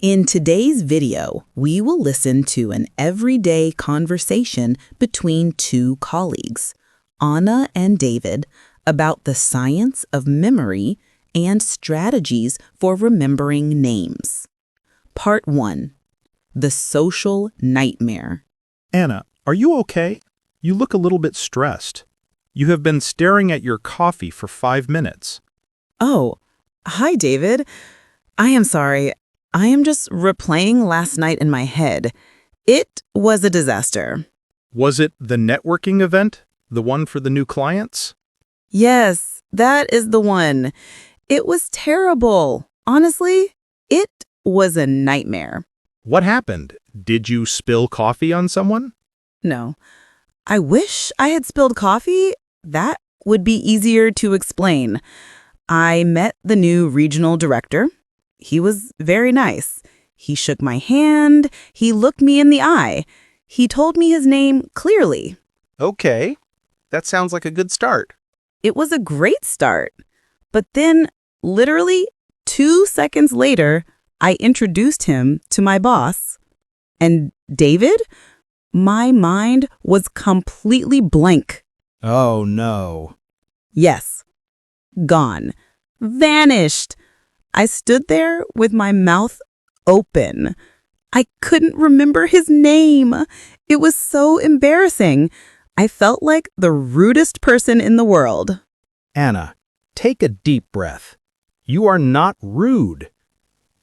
In today's video, we will listen to an everyday conversation between two colleagues, Anna and David, about the science of memory and strategies for remembering names. Part 1. The Social Nightmare. Anna, are you okay? You look a little bit stressed. You have been staring at your coffee for 5 minutes. Oh, hi, David. I am sorry. I am just replaying last night in my head. It was a disaster. Was it the networking event? The one for the new clients? Yes, that is the one. It was terrible. Honestly, it was a nightmare. What happened? Did you spill coffee on someone? No. I wish I had spilled coffee. That would be easier to explain. I met the new regional director. He was very nice. He shook my hand. He looked me in the eye. He told me his name clearly. Okay, that sounds like a good start. It was a great start. But then, literally 2 seconds later, I introduced him to my boss. And David, my mind was completely blank. Oh, no. Yes. Gone. Vanished. I stood there with my mouth open. I couldn't remember his name. It was so embarrassing. I felt like the rudest person in the world. Anna, take a deep breath. You are not rude.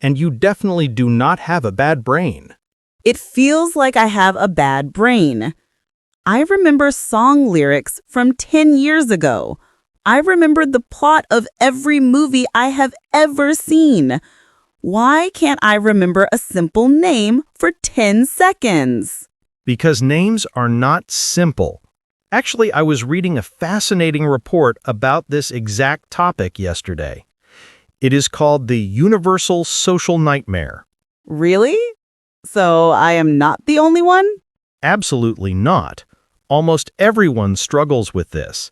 And you definitely do not have a bad brain. It feels like I have a bad brain. I remember song lyrics from 10 years ago. I remembered the plot of every movie I have ever seen. Why can't I remember a simple name for 10 seconds? Because names are not simple. Actually, I was reading a fascinating report about this exact topic yesterday. It is called the Universal Social Nightmare. Really? So I am not the only one? Absolutely not. Almost everyone struggles with this.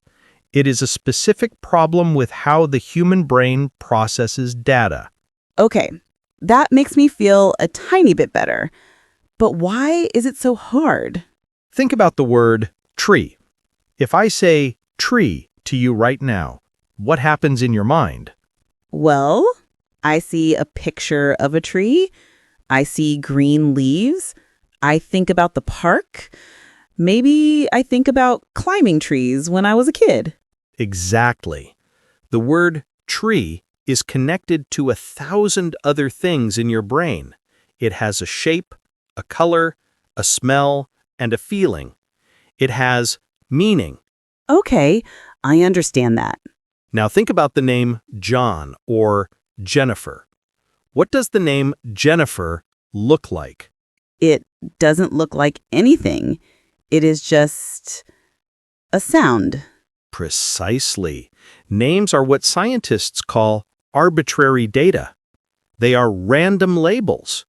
It is a specific problem with how the human brain processes data. Okay, that makes me feel a tiny bit better. But why is it so hard? Think about the word tree. If I say tree to you right now, what happens in your mind? Well, I see a picture of a tree. I see green leaves. I think about the park. Maybe I think about climbing trees when I was a kid. Exactly. The word tree is connected to 1,000 other things in your brain. It has a shape, a color, a smell, and a feeling. It has meaning. Okay, I understand that. Now think about the name John or Jennifer. What does the name Jennifer look like? It doesn't look like anything. It is just a sound. Precisely. Names are what scientists call arbitrary data. They are random labels.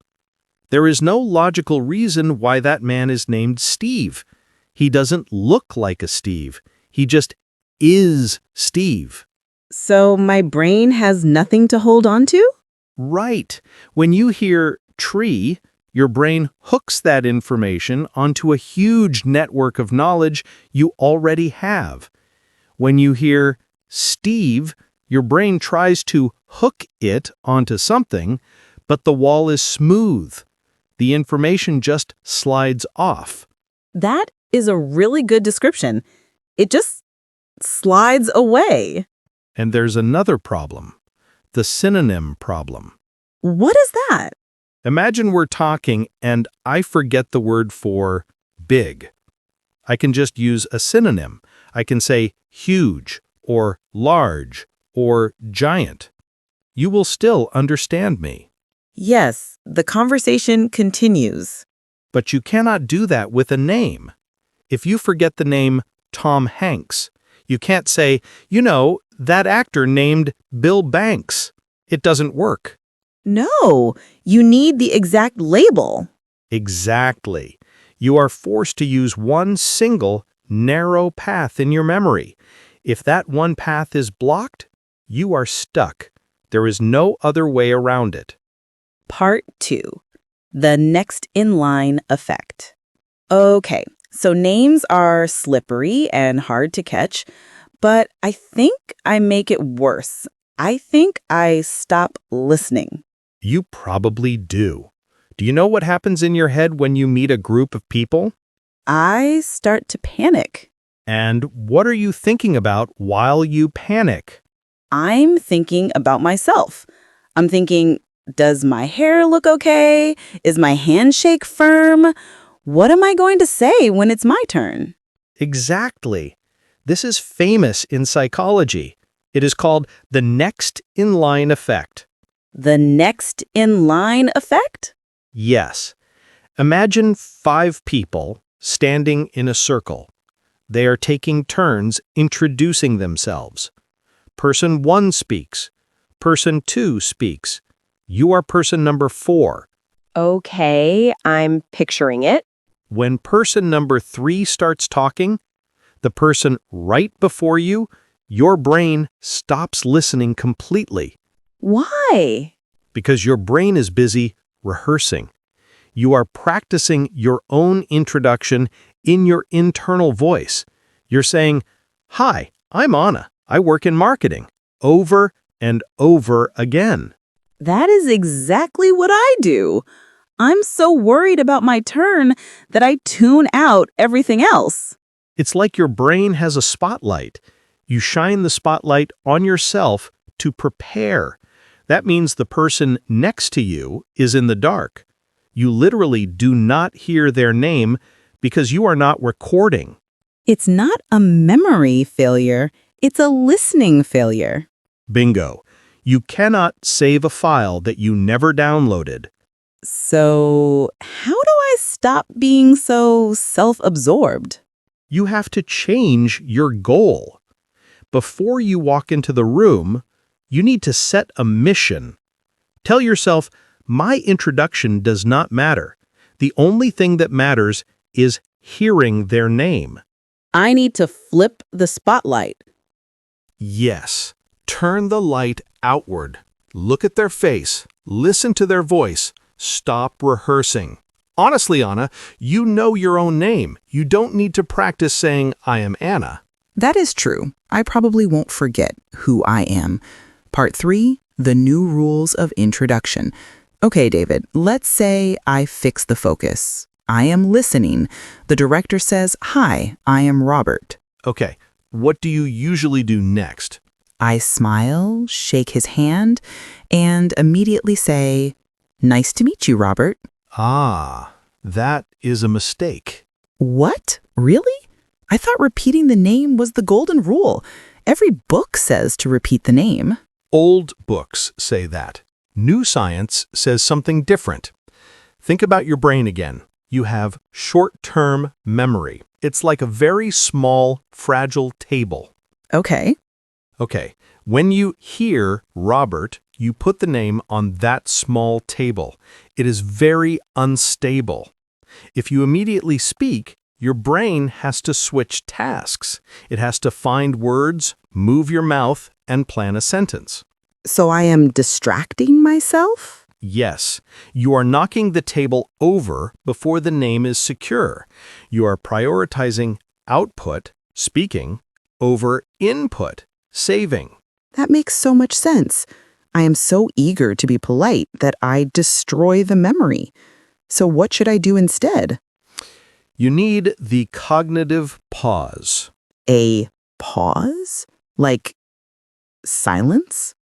There is no logical reason why that man is named Steve. He doesn't look like a Steve. He just is Steve. So my brain has nothing to hold on to? Right. When you hear tree, your brain hooks that information onto a huge network of knowledge you already have. When you hear Steve, your brain tries to hook it onto something, but the wall is smooth. The information just slides off. That is a really good description. It just slides away. And there's another problem, the synonym problem. What is that? Imagine we're talking and I forget the word for big. I can just use a synonym. I can say huge or large or giant. You will still understand me. Yes, the conversation continues. But you cannot do that with a name. If you forget the name Tom Hanks, you can't say, that actor named Bill Banks. It doesn't work. No, you need the exact label. Exactly. You are forced to use one single, narrow path in your memory. If that one path is blocked, you are stuck. There is no other way around it. Part 2. The next in line effect. Okay, so names are slippery and hard to catch, but I think I make it worse. I think I stop listening. You probably do. Do you know what happens in your head when you meet a group of people? I start to panic. And what are you thinking about while you panic? I'm thinking about myself. I'm thinking, does my hair look okay? Is my handshake firm? What am I going to say when it's my turn? Exactly. This is famous in psychology. It is called the next in line effect. The next in line effect? Yes. Imagine 5 people standing in a circle. They are taking turns introducing themselves. Person 1 speaks. Person 2 speaks. You are person number 4. Okay, I'm picturing it. When person number 3 starts talking, the person right before you, your brain stops listening completely Why? because your brain is busy rehearsing. You are practicing your own introduction in your internal voice. You're saying, "Hi, I'm Anna. I work in marketing," over and over again. That is exactly what I do. I'm so worried about my turn that I tune out everything else. It's like your brain has a spotlight. You shine the spotlight on yourself to prepare. That means the person next to you is in the dark. You literally do not hear their name because you are not recording. It's not a memory failure, it's a listening failure. Bingo. You cannot save a file that you never downloaded. So, how do I stop being so self-absorbed? You have to change your goal. Before you walk into the room, you need to set a mission. Tell yourself, my introduction does not matter. The only thing that matters is hearing their name. I need to flip the spotlight. Yes. Turn the light outward. Look at their face. Listen to their voice. Stop rehearsing. Honestly, Anna, you know your own name. You don't need to practice saying, "I am Anna." That is true. I probably won't forget who I am. Part 3, the new rules of introduction. Okay, David, let's say I fix the focus. I am listening. The director says, "Hi, I am Robert." Okay, what do you usually do next? I smile, shake his hand, and immediately say, "Nice to meet you, Robert." Ah, that is a mistake. What? Really? I thought repeating the name was the golden rule. Every book says to repeat the name. Old books say that. New science says something different. Think about your brain again. You have short-term memory. It's like a very small, fragile table. Okay. Okay, when you hear Robert, you put the name on that small table. It is very unstable. If you immediately speak, your brain has to switch tasks. It has to find words, move your mouth, and plan a sentence. So I am distracting myself? Yes, you are knocking the table over before the name is secure. You are prioritizing output, speaking, over input, saving. That makes so much sense. I am so eager to be polite that I destroy the memory. So what should I do instead? You need the cognitive pause. A pause? Like silence?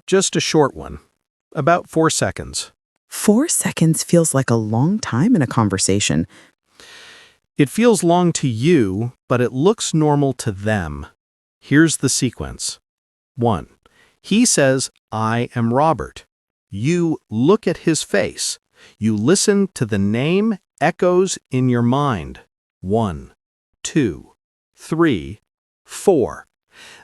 Just a short one, about 4 seconds. 4 seconds feels like a long time in a conversation. It feels long to you, but it looks normal to them. Here's the sequence. 1. He says, "I am Robert." You look at his face. You listen to the name echoes in your mind. 1, 2, 3, 4.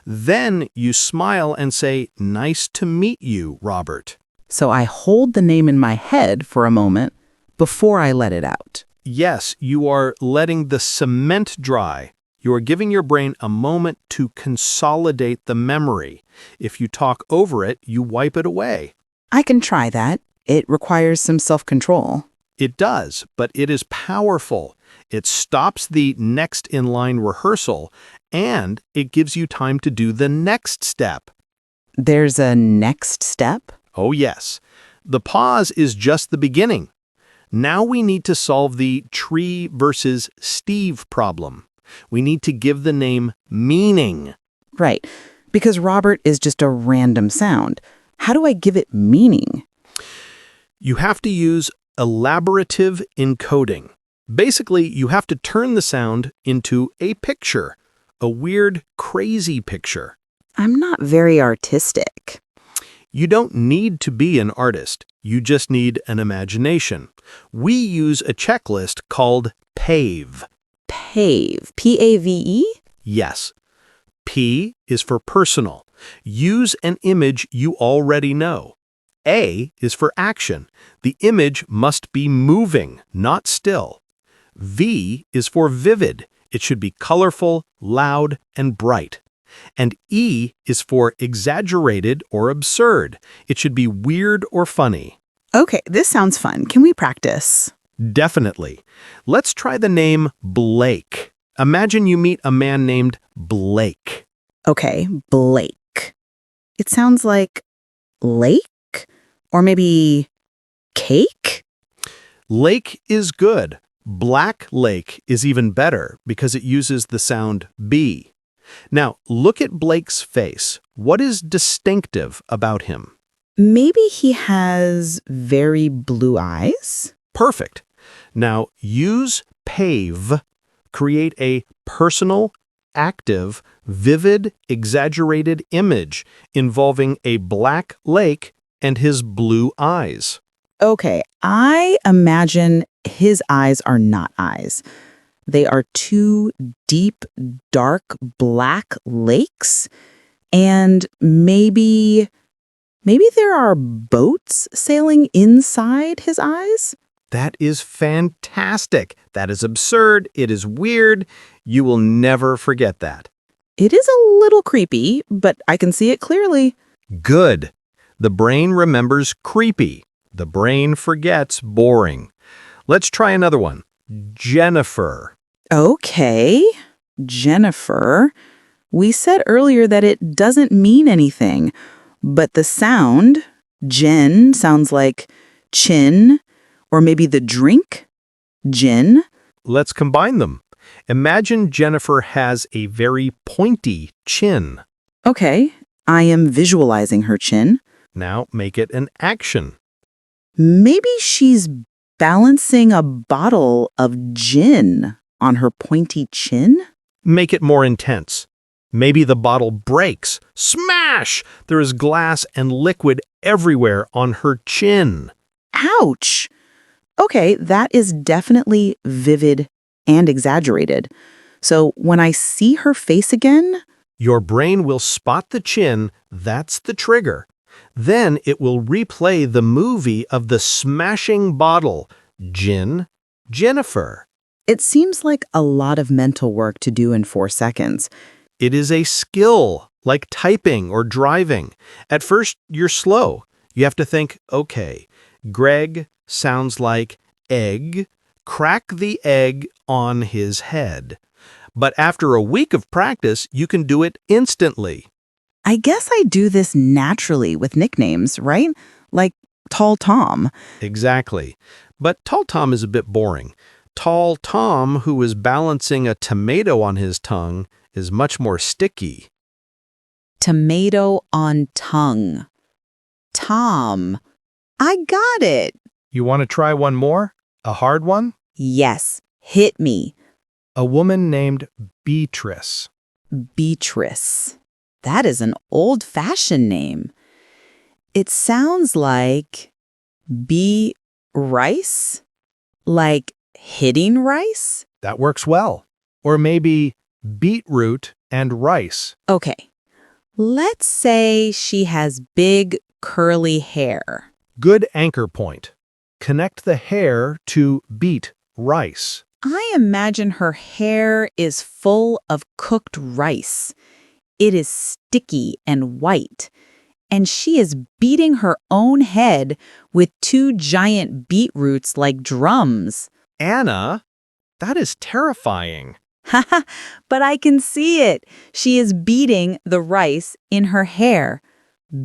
Then you smile and say, "Nice to meet you, Robert." So I hold the name in my head for a moment before I let it out. Yes, you are letting the cement dry. You are giving your brain a moment to consolidate the memory. If you talk over it, you wipe it away. I can try that. It requires some self-control. It does, but it is powerful. It stops the next in-line rehearsal, and it gives you time to do the next step. There's a next step? Oh yes, the pause is just the beginning. Now we need to solve the Tree versus Steve problem. We need to give the name meaning. Right, because Robert is just a random sound. How do I give it meaning? You have to use elaborative encoding. Basically, you have to turn the sound into a picture, a weird, crazy picture. I'm not very artistic. You don't need to be an artist. You just need an imagination. We use a checklist called PAVE. PAVE. P-A-V-E? Yes. P is for personal. Use an image you already know. A is for action. The image must be moving, not still. V is for vivid. It should be colorful, loud, and bright. And E is for exaggerated or absurd. It should be weird or funny. Okay, this sounds fun. Can we practice? Definitely. Let's try the name Blake. Imagine you meet a man named Blake. Okay, Blake. It sounds like lake? Or maybe cake? Lake is good. Black Lake is even better because it uses the sound B. Now, look at Blake's face. What is distinctive about him? Maybe he has very blue eyes? Perfect. Now, use PAVE. Create a personal, active, vivid, exaggerated image involving a black lake and his blue eyes. Okay, I imagine his eyes are not eyes. They are two deep, dark, black lakes. And maybe there are boats sailing inside his eyes? That is fantastic. That is absurd. It is weird. You will never forget that. It is a little creepy, but I can see it clearly. Good. The brain remembers creepy. The brain forgets boring. Let's try another one. Jennifer. Okay, Jennifer. We said earlier that it doesn't mean anything, but the sound, Jen, sounds like chin, or maybe the drink, gin. Let's combine them. Imagine Jennifer has a very pointy chin. Okay, I am visualizing her chin. Now make it an action. Maybe she's balancing a bottle of gin on her pointy chin? Make it more intense. Maybe the bottle breaks. Smash! There is glass and liquid everywhere on her chin. Ouch! Okay, that is definitely vivid and exaggerated. So when I see her face again, Your brain will spot the chin. That's the trigger. Then it will replay the movie of the smashing bottle. Gin, Jennifer. it seems like a lot of mental work to do in 4 seconds. It is a skill, like typing or driving. At first, you're slow. You have to think, okay, Greg sounds like egg. Crack the egg on his head. But after a week of practice, you can do it instantly. I guess I do this naturally with nicknames, right? Like Tall Tom. Exactly. But Tall Tom is a bit boring. Tall Tom, who is balancing a tomato on his tongue, is much more sticky. Tomato on tongue. Tom. I got it. You want to try one more? A hard one? Yes, hit me. A woman named Beatrice. Beatrice. That is an old-fashioned name. It sounds like rice? Like hitting rice? That works well. Or maybe beetroot and rice. Okay, let's say she has big curly hair. Good anchor point. Connect the hair to beet, rice. I imagine her hair is full of cooked rice. It is sticky and white. and she is beating her own head with two giant beetroots like drums. Anna, that is terrifying. Haha, but I can see it. She is beating the rice in her hair.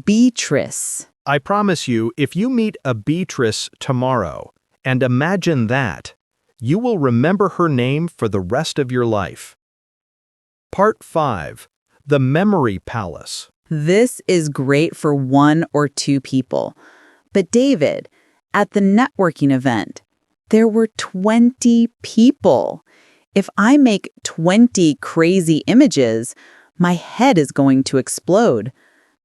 Beatrice. I promise you, if you meet a Beatrice tomorrow, and imagine that, you will remember her name for the rest of your life. Part 5. The Memory Palace. This is great for 1 or 2 people. But David, at the networking event, there were 20 people. If I make 20 crazy images, my head is going to explode.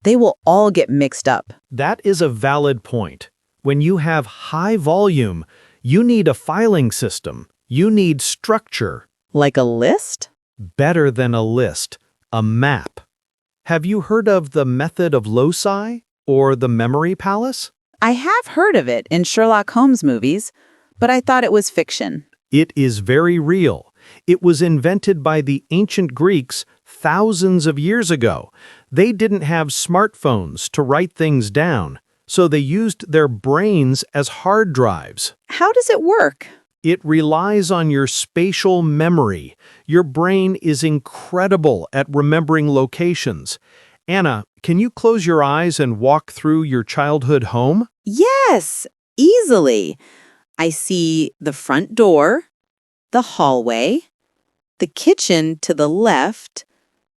They will all get mixed up. That is a valid point. When you have high volume, you need a filing system. You need structure. Like a list? Better than a list, a map. Have you heard of the method of loci or the memory palace? I have heard of it in Sherlock Holmes movies, but I thought it was fiction. It is very real. It was invented by the ancient Greeks thousands of years ago. They didn't have smartphones to write things down, so they used their brains as hard drives. How does it work? It relies on your spatial memory. Your brain is incredible at remembering locations. Anna, can you close your eyes and walk through your childhood home? Yes, easily. I see the front door, the hallway, the kitchen to the left,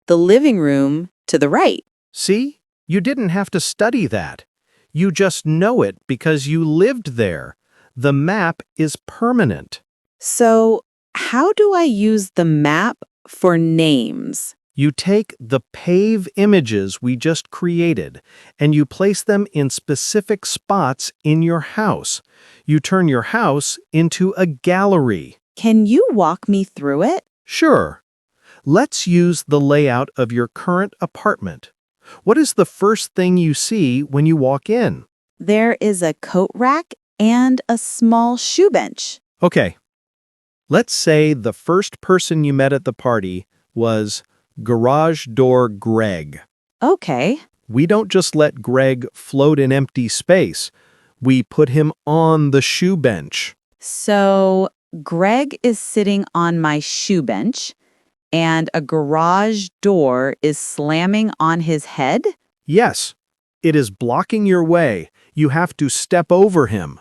the living room to the right. See? You didn't have to study that. You just know it because you lived there. The map is permanent. So, how do I use the map for names? You take the PAVE images we just created and you place them in specific spots in your house. You turn your house into a gallery. Can you walk me through it? Sure. Let's use the layout of your current apartment. What is the first thing you see when you walk in? There is a coat rack and a small shoe bench. Okay. Let's say the first person you met at the party was Garage Door Greg. Okay. We don't just let Greg float in empty space. We put him on the shoe bench. So, Greg is sitting on my shoe bench, and a garage door is slamming on his head? Yes, it is blocking your way. You have to step over him.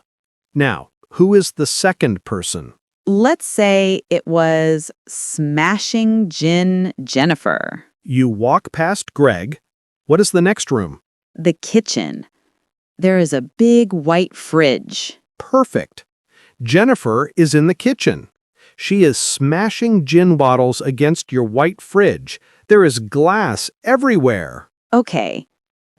Now, who is the second person? Let's say it was Smashing Gin Jennifer. You walk past Greg. What is the next room? The kitchen. There is a big white fridge. Perfect. Jennifer is in the kitchen. She is smashing gin bottles against your white fridge. There is glass everywhere. Okay.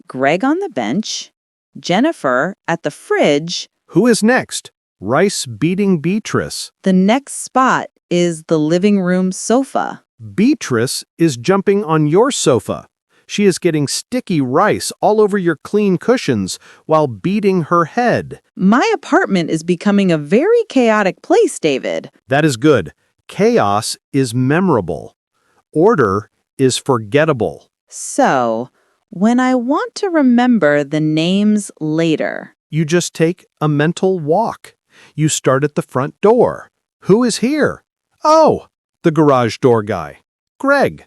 Greg on the bench, Jennifer at the fridge. Who is next? Rice beating Beatrice. The next spot is the living room sofa. Beatrice is jumping on your sofa. She is getting sticky rice all over your clean cushions while beating her head. My apartment is becoming a very chaotic place, David. That is good. Chaos is memorable. Order is forgettable. So, when I want to remember the names later, You just take a mental walk. You start at the front door. Who is here? Oh, the garage door guy. Greg.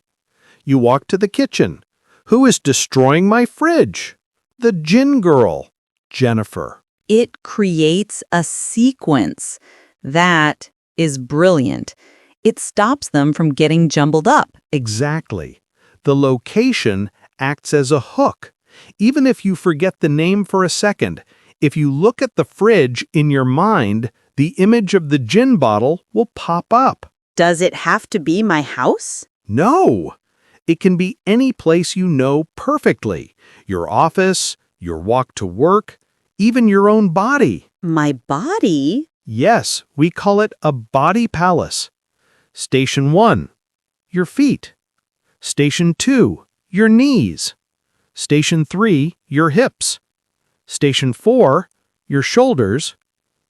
You walk to the kitchen. Who is destroying my fridge? The gin girl. Jennifer. it creates a sequence. That is brilliant. It stops them from getting jumbled up. Exactly. The location acts as a hook. Even if you forget the name for a second, if you look at the fridge in your mind, the image of the gin bottle will pop up. Does it have to be my house? No! It can be any place you know perfectly. Your office, your walk to work, even your own body. My body? Yes, we call it a body palace. Station 1, your feet. Station 2, your knees. Station 3, your hips. Station 4, your shoulders.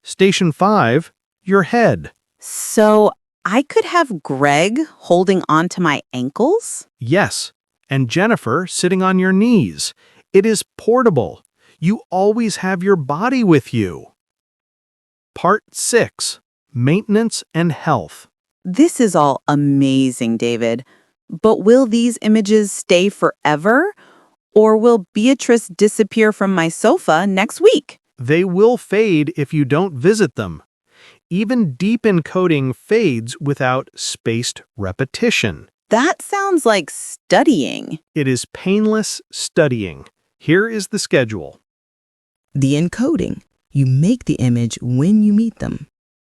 Station 5, your head. So I could have Greg holding onto my ankles? Yes, and Jennifer sitting on your knees. It is portable. You always have your body with you. Part 6. Maintenance and Health. This is all amazing, David. But will these images stay forever? Or will Beatrice disappear from my sofa next week? They will fade if you don't visit them. Even deep encoding fades without spaced repetition. That sounds like studying. It is painless studying. Here is the schedule. The encoding. You make the image when you meet them.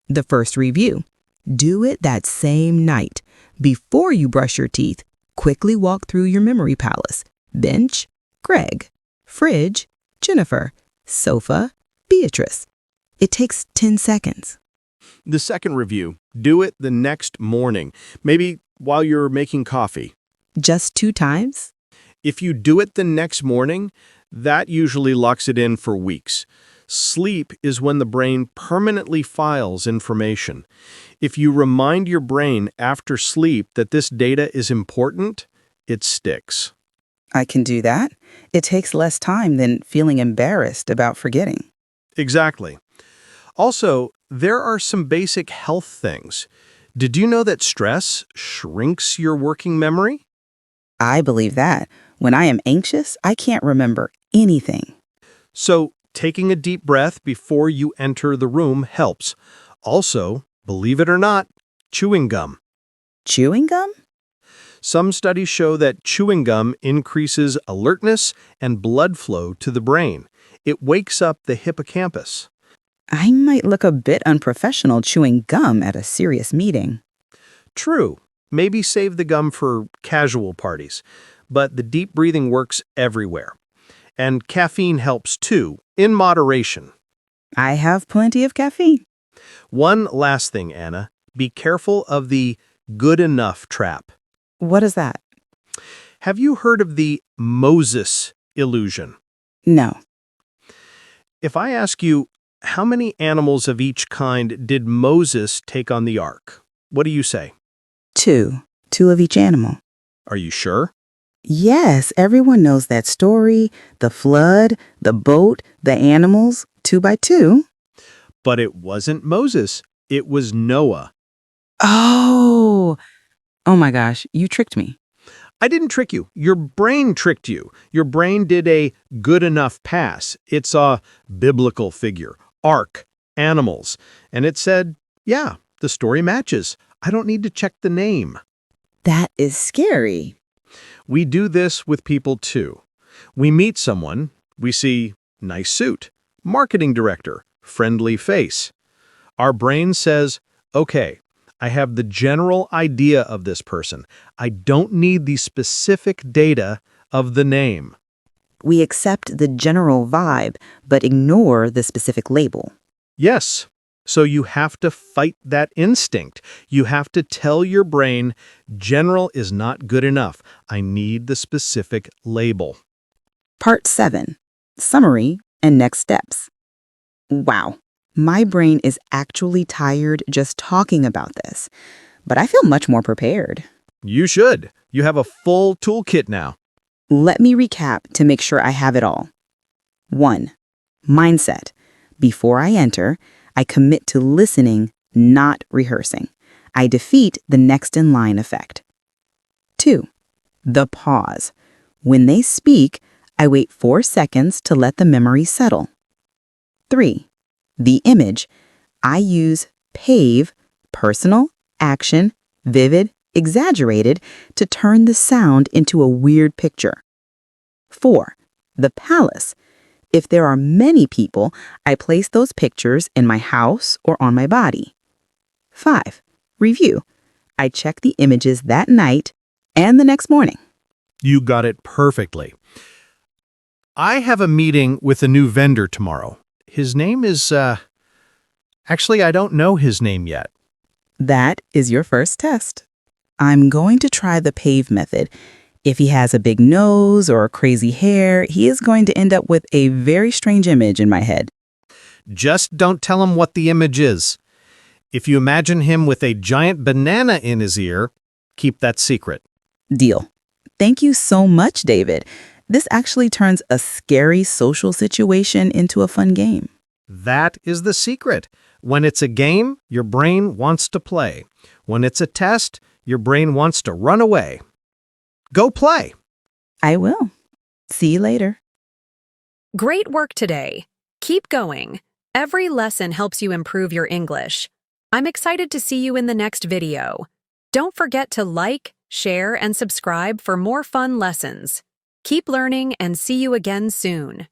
The first review. Do it that same night. Before you brush your teeth, quickly walk through your memory palace. Bench, Greg. Fridge, Jennifer. Sofa, Beatrice. It takes 10 seconds. The second review. Do it the next morning. Maybe while you're making coffee. Just 2 times? If you do it the next morning, that usually locks it in for weeks. Sleep is when the brain permanently files information. If you remind your brain after sleep that this data is important, it sticks. I can do that. It takes less time than feeling embarrassed about forgetting. Exactly. Also, there are some basic health things. Did you know that stress shrinks your working memory? I believe that. When I am anxious, I can't remember anything. So, taking a deep breath before you enter the room helps. Also, believe it or not, chewing gum. Chewing gum? Some studies show that chewing gum increases alertness and blood flow to the brain. It wakes up the hippocampus. I might look a bit unprofessional chewing gum at a serious meeting. True, maybe save the gum for casual parties, but the deep breathing works everywhere. And caffeine helps too, in moderation. I have plenty of caffeine. One last thing, Anna. Be careful of the good enough trap. What is that? Have you heard of the Moses illusion? No. If I ask you, how many animals of each kind did Moses take on the ark? What do you say? 2. 2 of each animal. Are you sure? Yes, everyone knows that story. The flood, the boat, the animals, 2 by 2. But it wasn't Moses. It was Noah. Oh my gosh, you tricked me. I didn't trick you. Your brain tricked you. Your brain did a good enough pass. It saw biblical figure, ark, animals, and it said, yeah, the story matches. I don't need to check the name. That is scary. We do this with people too. We meet someone, we see nice suit, marketing director, friendly face. Our brain says, okay, I have the general idea of this person. I don't need the specific data of the name. We accept the general vibe, but ignore the specific label. Yes. So you have to fight that instinct. You have to tell your brain, general is not good enough. I need the specific label. Part 7. Summary and next steps. Wow, my brain is actually tired just talking about this, but I feel much more prepared. You should. You have a full toolkit now. Let me recap to make sure I have it all. 1. Mindset. Before I enter, I commit to listening, not rehearsing. I defeat the next in line effect. 2. The pause. When they speak, I wait 4 seconds to let the memory settle. 3. The image. I use PAVE, personal, action, vivid, exaggerated, to turn the sound into a weird picture. 4. The palace. If there are many people, I place those pictures in my house or on my body. 5. Review. I check the images that night and the next morning. You got it perfectly. I have a meeting with a new vendor tomorrow. His name is, actually, I don't know his name yet. That is your first test. I'm going to try the PAVE method. If he has a big nose or crazy hair, he is going to end up with a very strange image in my head. Just don't tell him what the image is. If you imagine him with a giant banana in his ear, keep that secret. Deal. Thank you so much, David. This actually turns a scary social situation into a fun game. That is the secret. When it's a game, your brain wants to play. When it's a test, your brain wants to run away. Go play. I will. See you later. Great work today. Keep going. Every lesson helps you improve your English. I'm excited to see you in the next video. Don't forget to like, share, and subscribe for more fun lessons. Keep learning and see you again soon.